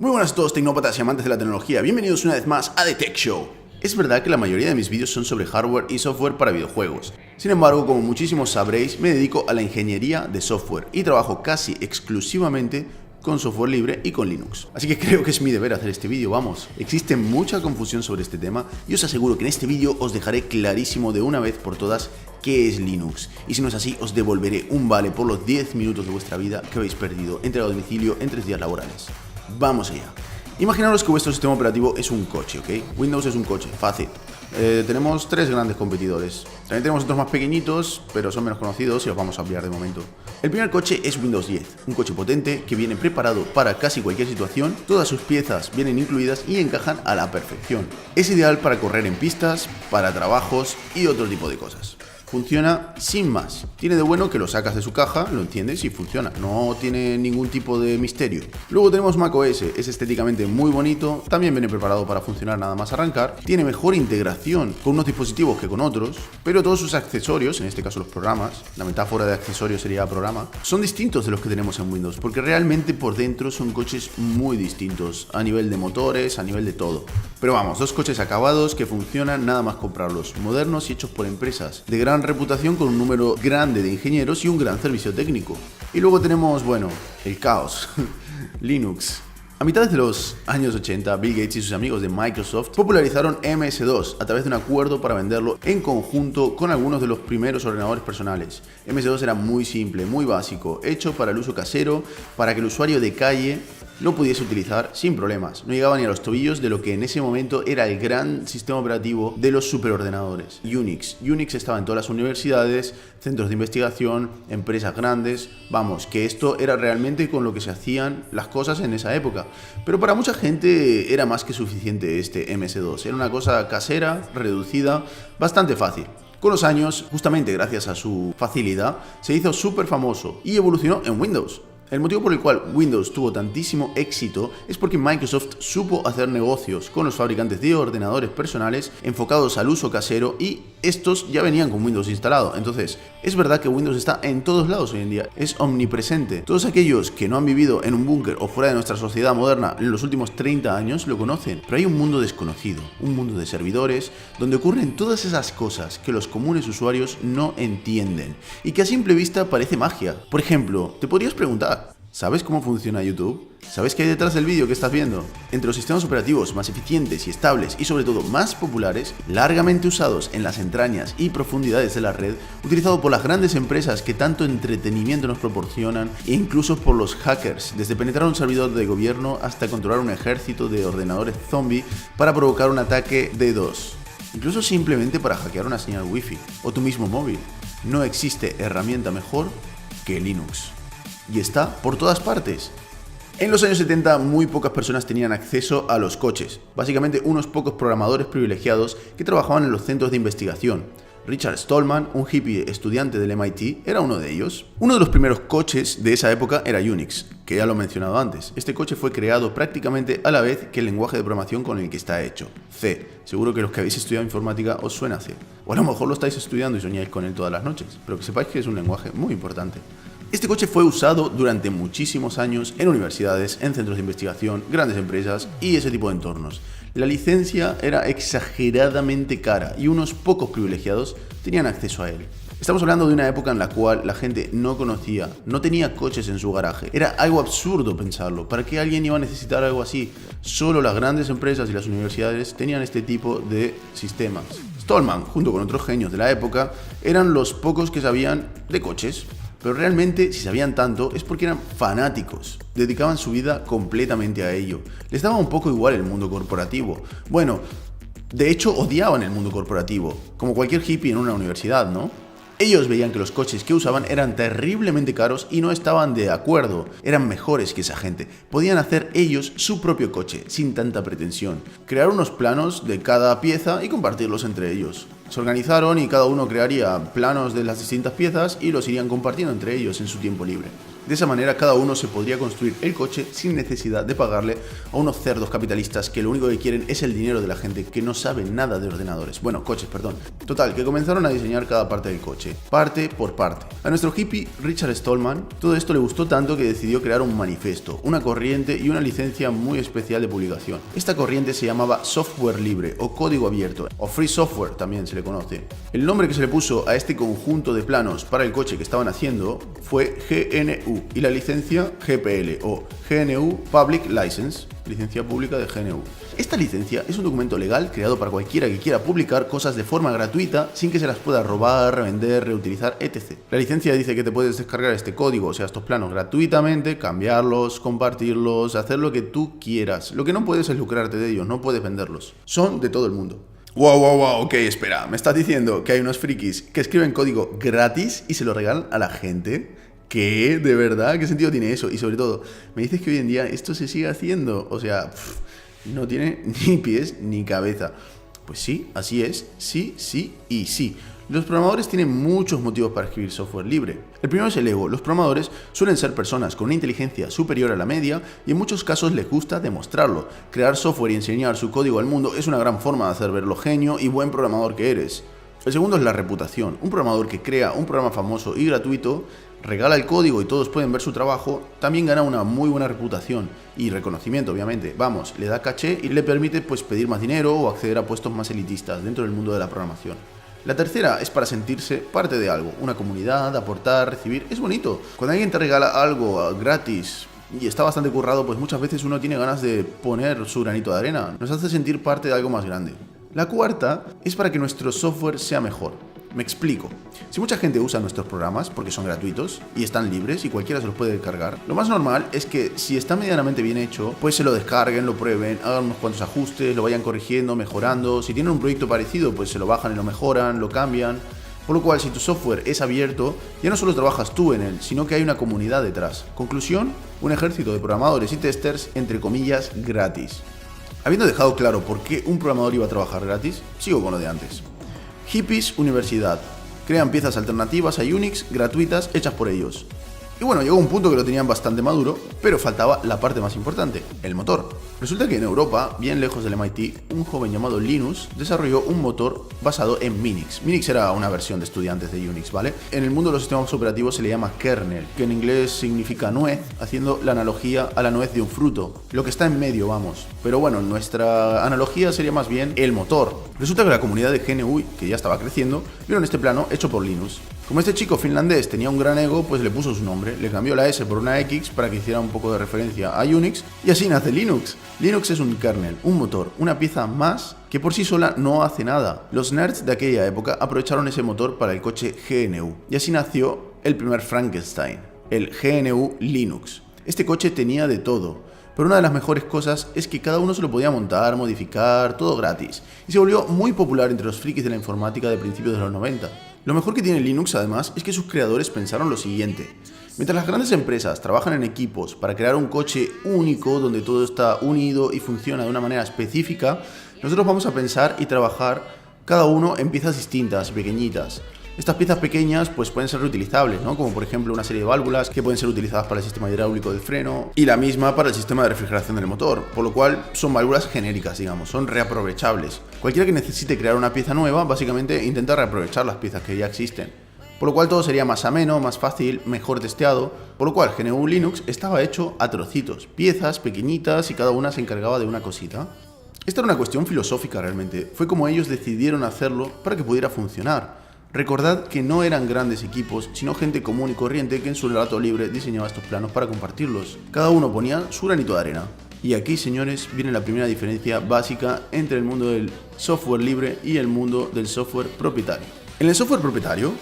Muy buenas a todos tecnópatas y amantes de la tecnología, bienvenidos una vez más a The Tech Show. Es verdad que la mayoría de mis vídeos son sobre hardware y software para videojuegos. Sin embargo, como muchísimos sabréis, me dedico a la ingeniería de software y trabajo casi exclusivamente con software libre y con Linux. Así que creo que es mi deber hacer este vídeo, vamos. Existe mucha confusión sobre este tema y os aseguro que en este vídeo os dejaré clarísimo de una vez por todas qué es Linux. Y si no es así, os devolveré un vale por los 10 minutos de vuestra vida que habéis perdido entrega a domicilio en 3 días laborales. Vamos allá. Imaginaros que vuestro sistema operativo es un coche, ¿ok? Windows es un coche, fácil. Tenemos 3 grandes competidores. También tenemos otros más pequeñitos, pero son menos conocidos y los vamos a ampliar de momento. El primer coche es Windows 10, un coche potente que viene preparado para casi cualquier situación, todas sus piezas vienen incluidas y encajan a la perfección. Es ideal para correr en pistas, para trabajos y otro tipo de cosas. Funciona sin más. Tiene de bueno que lo sacas de su caja, lo entiendes y funciona. No tiene ningún tipo de misterio. Luego tenemos macOS. Es estéticamente muy bonito. También viene preparado para funcionar nada más arrancar. Tiene mejor integración con unos dispositivos que con otros. Pero todos sus accesorios, en este caso los programas, la metáfora de accesorio sería programa, son distintos de los que tenemos en Windows. Porque realmente por dentro son coches muy distintos. A nivel de motores, a nivel de todo. Pero vamos, 2 coches acabados que funcionan nada más comprarlos. Modernos y hechos por empresas de gran reputación con un número grande de ingenieros y un gran servicio técnico. Y luego tenemos, bueno, el caos, Linux. A mitad de los años 80, Bill Gates y sus amigos de Microsoft popularizaron MS2 a través de un acuerdo para venderlo en conjunto con algunos de los primeros ordenadores personales. MS2 era muy simple, muy básico, hecho para el uso casero, para que el usuario de calle lo pudiese utilizar sin problemas. No llegaba ni a los tobillos de lo que en ese momento era el gran sistema operativo de los superordenadores, Unix. Unix estaba en todas las universidades, centros de investigación, empresas grandes. Vamos, que esto era realmente con lo que se hacían las cosas en esa época. Pero para mucha gente era más que suficiente este MS2. Era una cosa casera, reducida, bastante fácil. Con los años, justamente gracias a su facilidad, se hizo súper famoso y evolucionó en Windows. El motivo por el cual Windows tuvo tantísimo éxito es porque Microsoft supo hacer negocios con los fabricantes de ordenadores personales enfocados al uso casero y estos ya venían con Windows instalado. Entonces, es verdad que Windows está en todos lados hoy en día, es omnipresente. Todos aquellos que no han vivido en un búnker o fuera de nuestra sociedad moderna en los últimos 30 años lo conocen, pero hay un mundo desconocido, un mundo de servidores donde ocurren todas esas cosas que los comunes usuarios no entienden y que a simple vista parece magia. Por ejemplo, te podrías preguntar, ¿sabes cómo funciona YouTube? ¿Sabes qué hay detrás del vídeo que estás viendo? Entre los sistemas operativos más eficientes y estables y sobre todo más populares, largamente usados en las entrañas y profundidades de la red, utilizado por las grandes empresas que tanto entretenimiento nos proporcionan e incluso por los hackers, desde penetrar un servidor de gobierno hasta controlar un ejército de ordenadores zombie para provocar un ataque DDoS. Incluso simplemente para hackear una señal wifi o tu mismo móvil. No existe herramienta mejor que Linux. Y está por todas partes. En los años 70 muy pocas personas tenían acceso a los coches, básicamente unos pocos programadores privilegiados que trabajaban en los centros de investigación. Richard Stallman, un hippie estudiante del MIT, era uno de ellos. Uno de los primeros coches de esa época era Unix, que ya lo he mencionado antes. Este coche fue creado prácticamente a la vez que el lenguaje de programación con el que está hecho, C. Seguro que los que habéis estudiado informática os suena C. O a lo mejor lo estáis estudiando y soñáis con él todas las noches, pero que sepáis que es un lenguaje muy importante. Este coche fue usado durante muchísimos años en universidades, en centros de investigación, grandes empresas y ese tipo de entornos. La licencia era exageradamente cara y unos pocos privilegiados tenían acceso a él. Estamos hablando de una época en la cual la gente no conocía, no tenía coches en su garaje. Era algo absurdo pensarlo. ¿Para qué alguien iba a necesitar algo así? Solo las grandes empresas y las universidades tenían este tipo de sistemas. Stallman, junto con otros genios de la época, eran los pocos que sabían de coches. Pero realmente, si sabían tanto, es porque eran fanáticos. Dedicaban su vida completamente a ello. Les daba un poco igual el mundo corporativo. Bueno, de hecho odiaban el mundo corporativo, como cualquier hippie en una universidad, ¿no? Ellos veían que los coches que usaban eran terriblemente caros y no estaban de acuerdo. Eran mejores que esa gente. Podían hacer ellos su propio coche, sin tanta pretensión. Crear unos planos de cada pieza y compartirlos entre ellos. Se organizaron y cada uno crearía planos de las distintas piezas y los irían compartiendo entre ellos en su tiempo libre. De esa manera cada uno se podría construir el coche sin necesidad de pagarle a unos cerdos capitalistas que lo único que quieren es el dinero de la gente que no sabe nada de ordenadores. Bueno, coches, perdón. Total, que comenzaron a diseñar cada parte del coche, parte por parte. A nuestro hippie Richard Stallman todo esto le gustó tanto que decidió crear un manifiesto, una corriente y una licencia muy especial de publicación. Esta corriente se llamaba software libre o código abierto, o free software también se le conoce. El nombre que se le puso a este conjunto de planos para el coche que estaban haciendo fue GNU y la licencia GPL o GNU Public License, licencia pública de GNU. Esta licencia es un documento legal creado para cualquiera que quiera publicar cosas de forma gratuita sin que se las pueda robar, revender, reutilizar, etc. La licencia dice que te puedes descargar este código, o sea, estos planos gratuitamente, cambiarlos, compartirlos, hacer lo que tú quieras. Lo que no puedes es lucrarte de ellos, no puedes venderlos. Son de todo el mundo. Wow, ok, espera, ¿me estás diciendo que hay unos frikis que escriben código gratis y se lo regalan a la gente? ¿Qué? ¿De verdad? ¿Qué sentido tiene eso? Y sobre todo, me dices que hoy en día esto se sigue haciendo. O sea, no tiene ni pies ni cabeza. Pues sí, así es. Sí, sí y sí. Los programadores tienen muchos motivos para escribir software libre. El primero es el ego. Los programadores suelen ser personas con una inteligencia superior a la media y en muchos casos les gusta demostrarlo. Crear software y enseñar su código al mundo es una gran forma de hacer ver lo genio y buen programador que eres. El segundo es la reputación. Un programador que crea un programa famoso y gratuito, regala el código y todos pueden ver su trabajo, también gana una muy buena reputación y reconocimiento, obviamente. Vamos, le da caché y le permite pues pedir más dinero o acceder a puestos más elitistas dentro del mundo de la programación. La tercera es para sentirse parte de algo, una comunidad, aportar, recibir. Es bonito. Cuando alguien te regala algo gratis y está bastante currado, pues muchas veces uno tiene ganas de poner su granito de arena. Nos hace sentir parte de algo más grande. La cuarta es para que nuestro software sea mejor. Me explico. Si mucha gente usa nuestros programas porque son gratuitos y están libres y cualquiera se los puede descargar, lo más normal es que si está medianamente bien hecho, pues se lo descarguen, lo prueben, hagan unos cuantos ajustes, lo vayan corrigiendo, mejorando. Si tienen un proyecto parecido, pues se lo bajan y lo mejoran, lo cambian. Por lo cual, si tu software es abierto, ya no solo trabajas tú en él, sino que hay una comunidad detrás. Conclusión, un ejército de programadores y testers, entre comillas, gratis. Habiendo dejado claro por qué un programador iba a trabajar gratis, sigo con lo de antes. Hippies Universidad. Crean piezas alternativas a Unix gratuitas hechas por ellos. Y bueno, llegó un punto que lo tenían bastante maduro, pero faltaba la parte más importante, el motor. Resulta que en Europa, bien lejos del MIT, un joven llamado Linus desarrolló un motor basado en Minix. Minix era una versión de estudiantes de Unix, ¿vale? En el mundo de los sistemas operativos se le llama kernel, que en inglés significa nuez, haciendo la analogía a la nuez de un fruto, lo que está en medio, vamos. Pero bueno, nuestra analogía sería más bien el motor. Resulta que la comunidad de GNU, que ya estaba creciendo, vieron este plano hecho por Linus. Como este chico finlandés tenía un gran ego, pues le puso su nombre, le cambió la S por una X para que hiciera un poco de referencia a Unix y así nace Linux. Linux es un kernel, un motor, una pieza más que por sí sola no hace nada. Los nerds de aquella época aprovecharon ese motor para el coche GNU y así nació el primer Frankenstein, el GNU Linux. Este coche tenía de todo, pero una de las mejores cosas es que cada uno se lo podía montar, modificar, todo gratis, y se volvió muy popular entre los frikis de la informática de principios de los 90. Lo mejor que tiene Linux, además, es que sus creadores pensaron lo siguiente. Mientras las grandes empresas trabajan en equipos para crear un coche único donde todo está unido y funciona de una manera específica, nosotros vamos a pensar y trabajar cada uno en piezas distintas, pequeñitas. Estas piezas pequeñas pues pueden ser reutilizables, ¿no? Como por ejemplo una serie de válvulas que pueden ser utilizadas para el sistema hidráulico del freno y la misma para el sistema de refrigeración del motor, por lo cual son válvulas genéricas, digamos, son reaprovechables. Cualquiera que necesite crear una pieza nueva, básicamente intenta reaprovechar las piezas que ya existen. Por lo cual todo sería más ameno, más fácil, mejor testeado, por lo cual GNU Linux estaba hecho a trocitos, piezas pequeñitas y cada una se encargaba de una cosita. Esta era una cuestión filosófica realmente, fue como ellos decidieron hacerlo para que pudiera funcionar. Recordad que no eran grandes equipos, sino gente común y corriente que en su rato libre diseñaba estos planos para compartirlos. Cada uno ponía su granito de arena. Y aquí, señores, viene la primera diferencia básica entre el mundo del software libre y el mundo del software propietario. En el software propietario,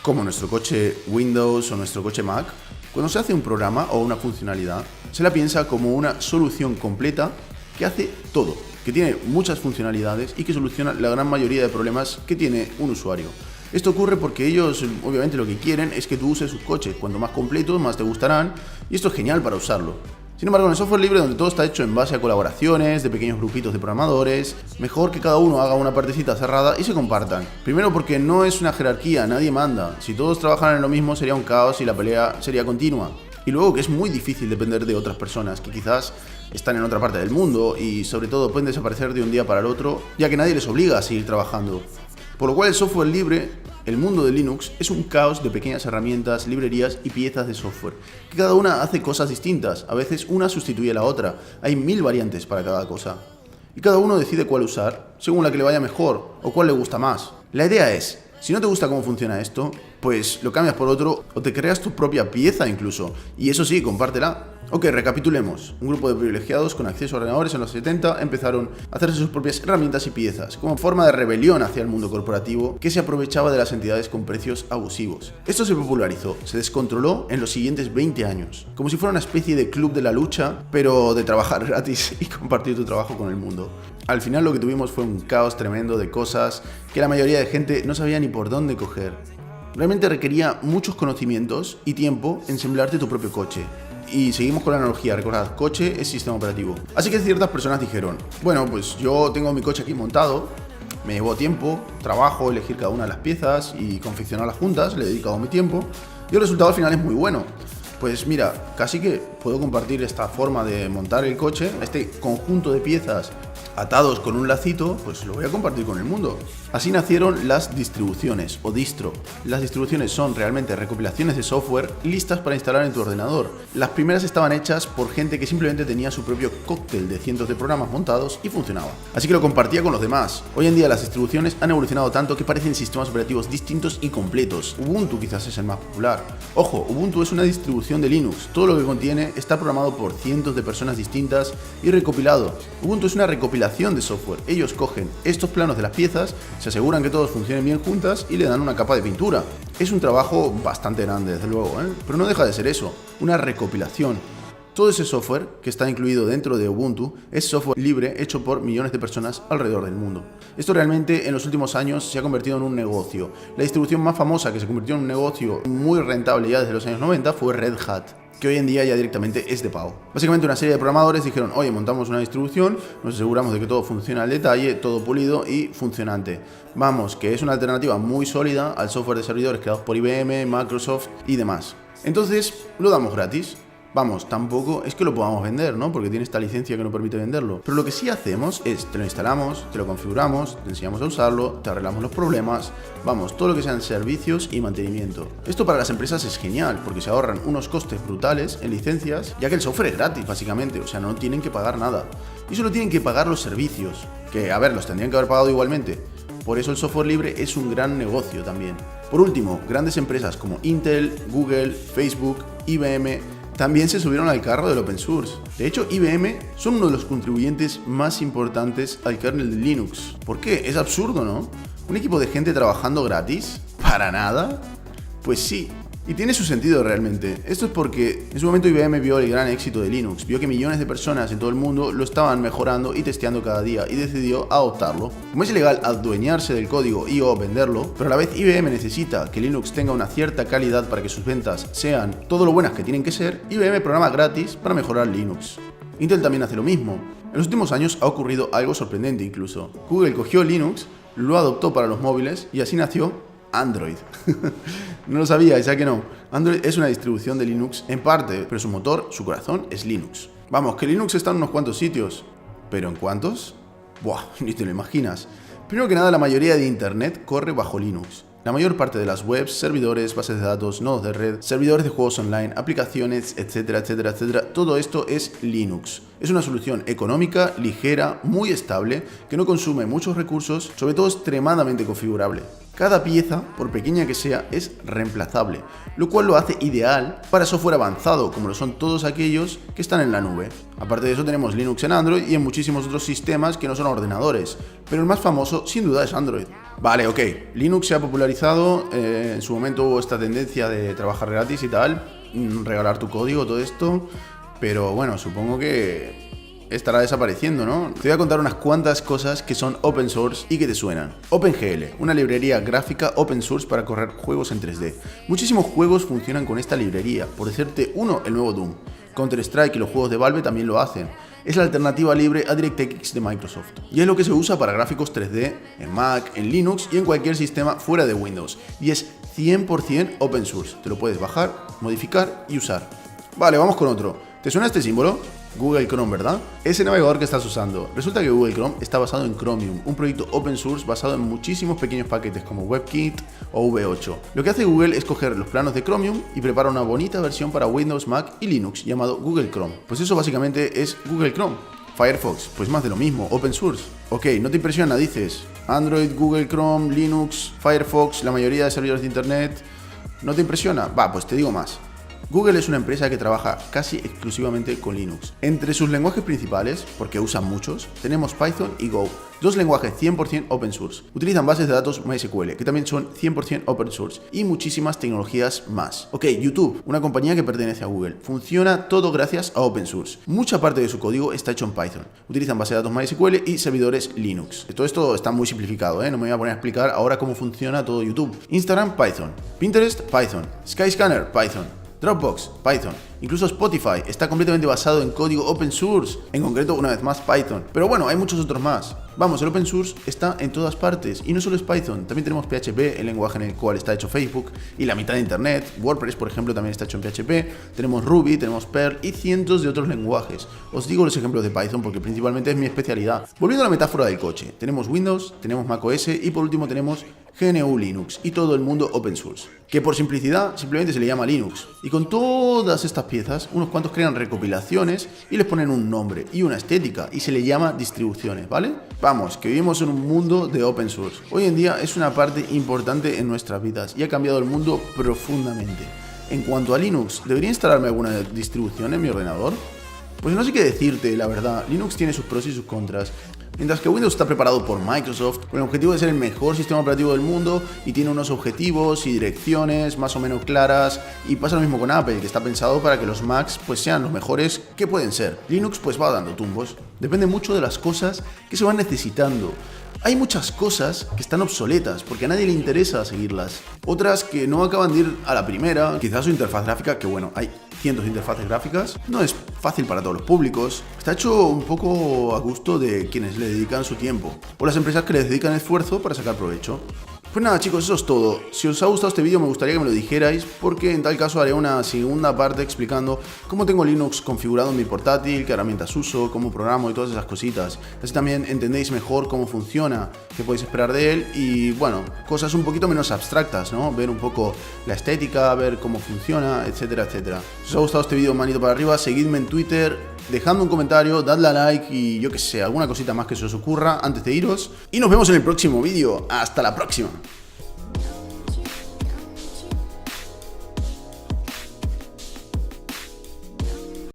como nuestro coche Windows o nuestro coche Mac, cuando se hace un programa o una funcionalidad, se la piensa como una solución completa que hace todo, que tiene muchas funcionalidades y que soluciona la gran mayoría de problemas que tiene un usuario. Esto ocurre porque ellos, obviamente, lo que quieren es que tú uses sus coches. Cuanto más completos, más te gustarán, y esto es genial para usarlo. Sin embargo, en el software libre, donde todo está hecho en base a colaboraciones de pequeños grupitos de programadores, mejor que cada uno haga una partecita cerrada y se compartan. Primero porque no es una jerarquía, nadie manda. Si todos trabajaran en lo mismo sería un caos y la pelea sería continua. Y luego que es muy difícil depender de otras personas que quizás están en otra parte del mundo y sobre todo pueden desaparecer de un día para el otro, ya que nadie les obliga a seguir trabajando. Por lo cual el software libre, el mundo de Linux, es un caos de pequeñas herramientas, librerías y piezas de software, que cada una hace cosas distintas, a veces una sustituye a la otra, hay 1000 variantes para cada cosa. Y cada uno decide cuál usar, según la que le vaya mejor o cuál le gusta más. La idea es, si no te gusta cómo funciona esto, pues lo cambias por otro o te creas tu propia pieza incluso, y eso sí, compártela. Ok, recapitulemos. Un grupo de privilegiados con acceso a ordenadores en los 70 empezaron a hacerse sus propias herramientas y piezas, como forma de rebelión hacia el mundo corporativo que se aprovechaba de las entidades con precios abusivos. Esto se popularizó, se descontroló en los siguientes 20 años, como si fuera una especie de club de la lucha, pero de trabajar gratis y compartir tu trabajo con el mundo. Al final lo que tuvimos fue un caos tremendo de cosas que la mayoría de gente no sabía ni por dónde coger. Realmente requería muchos conocimientos y tiempo ensamblarte tu propio coche. Y seguimos con la analogía, recordad, coche es sistema operativo. Así que ciertas personas dijeron, bueno, pues yo tengo mi coche aquí montado, me llevó tiempo, trabajo, elegir cada una de las piezas y confeccionarlas juntas, le he dedicado mi tiempo y el resultado al final es muy bueno. Pues mira, casi que puedo compartir esta forma de montar el coche, este conjunto de piezas atados con un lacito, pues lo voy a compartir con el mundo. Así nacieron las distribuciones o distro. Las distribuciones son realmente recopilaciones de software listas para instalar en tu ordenador. Las primeras estaban hechas por gente que simplemente tenía su propio cóctel de cientos de programas montados y funcionaba. Así que lo compartía con los demás. Hoy en día las distribuciones han evolucionado tanto que parecen sistemas operativos distintos y completos. Ubuntu quizás es el más popular. Ojo, Ubuntu es una distribución de Linux. Todo lo que contiene está programado por cientos de personas distintas y recopilado. Ubuntu es una recopilación de software. Ellos cogen estos planos de las piezas, se aseguran que todos funcionen bien juntas y le dan una capa de pintura. Es un trabajo bastante grande, desde luego, pero no deja de ser eso, una recopilación. Todo ese software que está incluido dentro de Ubuntu es software libre hecho por millones de personas alrededor del mundo. Esto realmente en los últimos años se ha convertido en un negocio. La distribución más famosa que se convirtió en un negocio muy rentable ya desde los años 90 fue Red Hat, que hoy en día ya directamente es de pago. Básicamente una serie de programadores dijeron, oye, montamos una distribución, nos aseguramos de que todo funciona al detalle, todo pulido y funcionante. Vamos, que es una alternativa muy sólida al software de servidores creados por IBM, Microsoft y demás. Entonces, lo damos gratis. Vamos, tampoco es que lo podamos vender, ¿no? Porque tiene esta licencia que no permite venderlo. Pero lo que sí hacemos es, te lo instalamos, te lo configuramos, te enseñamos a usarlo, te arreglamos los problemas, vamos, todo lo que sean servicios y mantenimiento. Esto para las empresas es genial, porque se ahorran unos costes brutales en licencias, ya que el software es gratis, básicamente, o sea, no tienen que pagar nada. Y solo tienen que pagar los servicios, que, a ver, los tendrían que haber pagado igualmente. Por eso el software libre es un gran negocio también. Por último, grandes empresas como Intel, Google, Facebook, IBM, también se subieron al carro del open source. De hecho, IBM son uno de los contribuyentes más importantes al kernel de Linux. ¿Por qué? Es absurdo, ¿no? ¿Un equipo de gente trabajando gratis? ¿Para nada? Pues sí. Y tiene su sentido realmente. Esto es porque en su momento IBM vio el gran éxito de Linux, vio que millones de personas en todo el mundo lo estaban mejorando y testeando cada día y decidió adoptarlo. Como es ilegal adueñarse del código y o venderlo, pero a la vez IBM necesita que Linux tenga una cierta calidad para que sus ventas sean todo lo buenas que tienen que ser, IBM programa gratis para mejorar Linux. Intel también hace lo mismo. En los últimos años ha ocurrido algo sorprendente incluso. Google cogió Linux, lo adoptó para los móviles y así nació Android. No lo sabía, ya que no. Android es una distribución de Linux en parte, pero su motor, su corazón es Linux. Vamos, que Linux está en unos cuantos sitios. ¿Pero en cuántos? Buah, ni te lo imaginas. Primero que nada, la mayoría de Internet corre bajo Linux. La mayor parte de las webs, servidores, bases de datos, nodos de red, servidores de juegos online, aplicaciones, etcétera, etcétera, etcétera, todo esto es Linux. Es una solución económica, ligera, muy estable, que no consume muchos recursos, sobre todo extremadamente configurable. Cada pieza, por pequeña que sea, es reemplazable, lo cual lo hace ideal para software avanzado, como lo son todos aquellos que están en la nube. Aparte de eso tenemos Linux en Android y en muchísimos otros sistemas que no son ordenadores, pero el más famoso sin duda es Android. Vale, ok, Linux se ha popularizado, en su momento hubo esta tendencia de trabajar gratis y tal, regalar tu código, todo esto, pero bueno, supongo que estará desapareciendo, ¿no? Te voy a contar unas cuantas cosas que son open source y que te suenan. OpenGL, una librería gráfica open source para correr juegos en 3D. Muchísimos juegos funcionan con esta librería, por decirte uno, el nuevo Doom. Counter-Strike y los juegos de Valve también lo hacen. Es la alternativa libre a DirectX de Microsoft. Y es lo que se usa para gráficos 3D en Mac, en Linux y en cualquier sistema fuera de Windows. Y es 100% open source. Te lo puedes bajar, modificar y usar. Vale, vamos con otro. ¿Te suena este símbolo? Google Chrome, ¿verdad? Ese navegador que estás usando. Resulta que Google Chrome está basado en Chromium, un proyecto open source basado en muchísimos pequeños paquetes como WebKit o V8. Lo que hace Google es coger los planos de Chromium y prepara una bonita versión para Windows, Mac y Linux llamado Google Chrome. Pues eso básicamente es Google Chrome. Firefox, pues más de lo mismo, open source. Ok, no te impresiona, dices. Android, Google Chrome, Linux, Firefox, la mayoría de servidores de internet. ¿No te impresiona? Va, pues te digo más. Google es una empresa que trabaja casi exclusivamente con Linux. Entre sus lenguajes principales, porque usan muchos, tenemos Python y Go, dos lenguajes 100% open source. Utilizan bases de datos MySQL, que también son 100% open source, y muchísimas tecnologías más. Ok, YouTube, una compañía que pertenece a Google, funciona todo gracias a open source. Mucha parte de su código está hecho en Python. Utilizan base de datos MySQL y servidores Linux. Todo esto está muy simplificado, no me voy a poner a explicar ahora cómo funciona todo YouTube. Instagram, Python. Pinterest, Python. Skyscanner, Python. Dropbox, Python. Incluso Spotify está completamente basado en código open source, en concreto una vez más Python. Pero bueno, hay muchos otros más. Vamos, el open source está en todas partes y no solo es Python, también tenemos PHP, el lenguaje en el cual está hecho Facebook y la mitad de internet. WordPress, por ejemplo, también está hecho en PHP, tenemos Ruby, tenemos Perl y cientos de otros lenguajes. Os digo los ejemplos de Python porque principalmente es mi especialidad. Volviendo a la metáfora del coche, tenemos Windows, tenemos macOS y por último tenemos GNU Linux y todo el mundo open source, que por simplicidad simplemente se le llama Linux. Y con todas estas piezas, unos cuantos crean recopilaciones y les ponen un nombre y una estética y se le llama distribuciones, ¿vale? Vamos, que vivimos en un mundo de open source. Hoy en día es una parte importante en nuestras vidas y ha cambiado el mundo profundamente. En cuanto a Linux, ¿debería instalarme alguna distribución en mi ordenador? Pues no sé qué decirte, la verdad. Linux tiene sus pros y sus contras. Mientras que Windows está preparado por Microsoft con el objetivo de ser el mejor sistema operativo del mundo y tiene unos objetivos y direcciones más o menos claras, y pasa lo mismo con Apple, que está pensado para que los Macs pues sean los mejores que pueden ser. Linux pues va dando tumbos. Depende mucho de las cosas que se van necesitando. Hay muchas cosas que están obsoletas porque a nadie le interesa seguirlas. Otras que no acaban de ir a la primera, quizás su interfaz gráfica, que bueno, hay cientos de interfaces gráficas, no es fácil para todos los públicos. Está hecho un poco a gusto de quienes le dedican su tiempo o las empresas que les dedican esfuerzo para sacar provecho. Pues nada chicos, eso es todo. Si os ha gustado este vídeo me gustaría que me lo dijerais, porque en tal caso haré una segunda parte explicando cómo tengo Linux configurado en mi portátil, qué herramientas uso, cómo programo y todas esas cositas. Así también entendéis mejor cómo funciona, qué podéis esperar de él y bueno, cosas un poquito menos abstractas, ¿no? Ver un poco la estética, ver cómo funciona, etcétera, etcétera. Si os ha gustado este vídeo, manito para arriba, seguidme en Twitter, dejadme un comentario, dadle a like y yo que sé, alguna cosita más que se os ocurra antes de iros. Y nos vemos en el próximo vídeo. ¡Hasta la próxima!